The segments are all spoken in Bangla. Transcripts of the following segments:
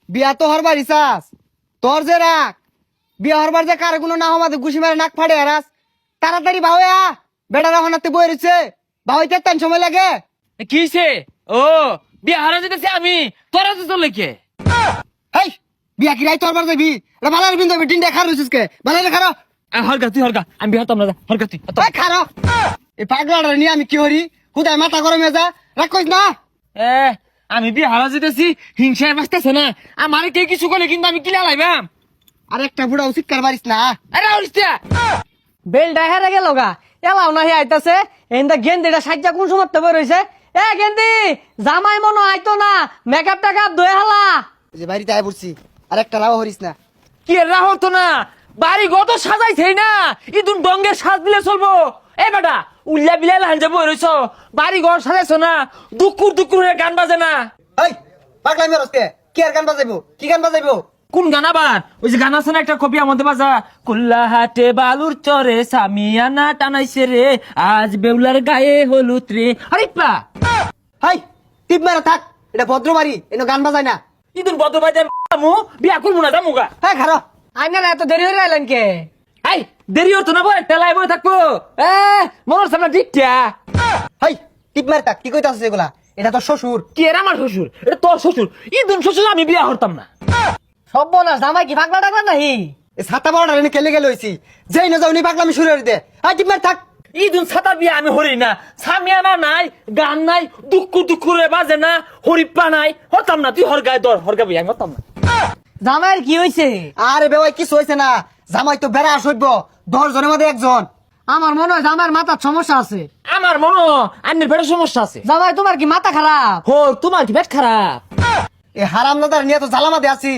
বিয়া তো হরবার ইসাস তোর যে রাখ বিয়া হরবার যে কার কোনো না হমাতে গুছি মারে নাক ফাড়ে হারাস তাড়াতাড়ি বাহুয়া বেটারা হনাতে বই রয়েছে বাহুইতে তেন সময় লাগে। কিছে ও বিয়া হারা যেতেছে আমি তোরা তো চলে কে হেই বিয়া কি রাই তোরবার যাবি রে বালার বিন্দু বিটিন দেখা রইছিস কে বালারে খারো হরগা তুই হরগা আমি বিয়া হতাম না হরগা তুই ওই খারো এই পাগলাটা নিয়ে আমি কি হরি খুদাই মাথা গরমে যা রাখ কইস না। এ আমি বিয়া হারা যেতেছি হিংসায় বাঁচতেছে না আমার কে কিছু করলে কিন্তু আমি কিলা লাইবাম। আর একটা বুড়া উচিত কারবারিস না। আরে অরিস্তা বেলটা হেরে গেল গা এলাও না হে আইতাছে এন্দা গেন্দিটা সাজ্জা কোন সময় বই রইছে এ গেন্দি জামাই মনো আইতো না মেকআপ টাকআপ ধুয়ে হালা এই যে বাড়িতে আয় পড়ছি আর একটা রাও হরিস না। কি এর রাহ হতো না বাড়ি গত সাজাইছে না ইদুন ডঙ্গের সাজ দিলে চলবো। এ বেটা উল্লা বিলাই লাহান যাবো রইছ বাড়ি ঘর সাজাইছো না দুকুর দুকুর হয়ে গান বাজে না। এই পাগলাই মেরসকে কি আর গান বাজাইবো কি গান বাজাইবো কোন গান আবার ওই যে গান আছে না একটা কপি আমাদের বাজা কুল্লা হাটে বালুর চরে সামিয়ানা টানাইছে রে আজ বেউলার গায়ে হলুদ রে আরে পা হাই টিপ মেরে থাক এটা ভদ্র বাড়ি এনে গান বাজায় না। ইদুন বদ বাজে মু বিয়া করবো না জামুগা। হ্যাঁ খারো আইনারা এত দেরি হয়ে আইলেন কে এই দেরি হতো না বই টেলাই বই থাকবো এ মনের সামনে ঠিকঠা হাই টিপ মেরে থাক কি কইতাছিস এগুলা এটা তো শ্বশুর। কি এর আমার শ্বশুর এটা তোর শ্বশুর ইদুন শ্বশুর আমি বিয়া হরতাম না। সব বলাস জামাই কি পাগলা টাগলা নাহি এই ছাতা বড়টা এনে খেলে গেলে হইছি যেই না যাও নি পাগলামি শুরু করে দে হাই টিপ মেরে থাক। ইদুন ছাতা বিয়া আমি হরি না সামিয়ানা নাই গান নাই দুঃখ দুঃখ রে বাজে না হরিপ্পা নাই হরতাম না তুই হরগায় দর হরগা বিয়া আমি হরতাম না। জামাইয়ের কি হইছে আরে বেওয়াই কিছু হইছে না জামাই তো বেড়া সইব 10 জনের মধ্যে একজন। আমার মনে হয় জামাইয়ের মাথার সমস্যা আছে আমার মনে আন্নের পেটের সমস্যা আছে। জামাই তোমার কি মাথা খারাপ হো তোমার কি পেট খারাপ এই হারাম দাদার নিয়ে তো জ্বালামাতে আছি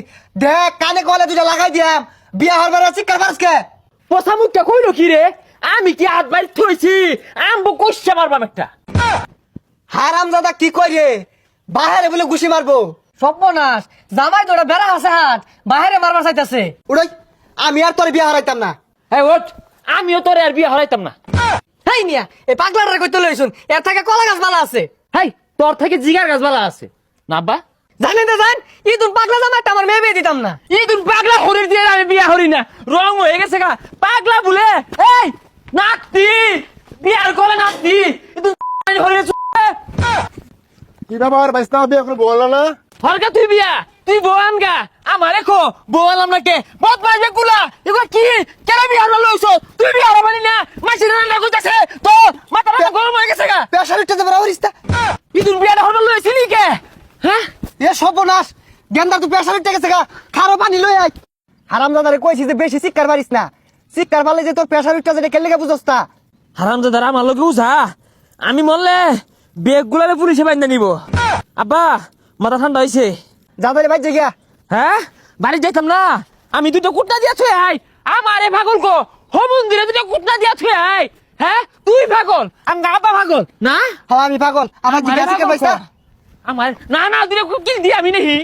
দেখ কানে কলে দুটা লাগাই দিয়াম বিয়া হরবার আছি কারবারসকে পচা মুখটা কইলো কি রে আমি কি হাত বাইর থইছি আম্বু কইছে মারবাম একটা। হারাম দাদা কি করে বাহিরে বলে ঘুষি মারবো সর্বনাশ জামাই তো ওটা বেড়া আছে হাত বাইরে মারবার চাইতেছে উড়াই আমি আর তোর বিয়া হারাইতাম না। এই ওঠ আমিও তোর আর বিয়া হরাইতাম না। হেই মিয়া এই পাগলাটা কইতে লইছুন এর থেকে কলা গাছ বালা আছে হাই তোর থেকে জিগার গাছ বালা আছে না আব্বা জানেন তো জান ইদুন পাগলা জামাইটা আমার মেয়ে বিয়ে দিতাম না ইদুন পাগলা হরির দিয়ে আমি বিয়া হরি না রং হয়ে গেছে গা পাগলা বলে এই নাতি বিয়ার করে নাতি ইদুন হরির কি ব্যাপার বাইস্তা বিয়ে এখন বললো না? হরগা তুই বিয়া তুই বোয়ান গা আমারে খো বোয়ালাম না কে বদ পাইবে কুলা এগুলা কি কেন বিয়া হলো লইছো তুই বিয়া হলো মানে না মাসি রান্না কইতাছে তো মাথা গরম হয়ে গেছে গা পেশার উঠতে দেবে রাউরিস্তা ইদুন বিয়া হলো লইছিলি কে হ্যাঁ এ সর্বনাশ গেন্দা তুই পেশার উঠতে গেছে গা খারো পানি লই আই। হারাম দাদারে কইছি যে বেশি শিক্ষার পারিস না শিক্ষার পারলে যে তোর পেশার উঠতে যেটা কেলে বুঝস তা। হারামজাদার আমার লগে উজা আমি মরলে বেগ গুলারে পুলিশে বাইন্দা নিব। আব্বা মাথা ঠান্ডা হইছে যাদের বাইর গিয়া হ্যাঁ বাড়ি যাইতাম না আমি দুটো কুটনা দিয়া থুয়ে আই আমারে পাগল কো হো মন্দিরে দুটো কুটনা দিয়া থুয়ে আই হ্যাঁ তুই পাগল আমি আব্বা পাগল না হ্যাঁ আমি পাগল আমার জিজ্ঞাসা কে পয়সা আমার না না দুটো কিল দি আমি নেহি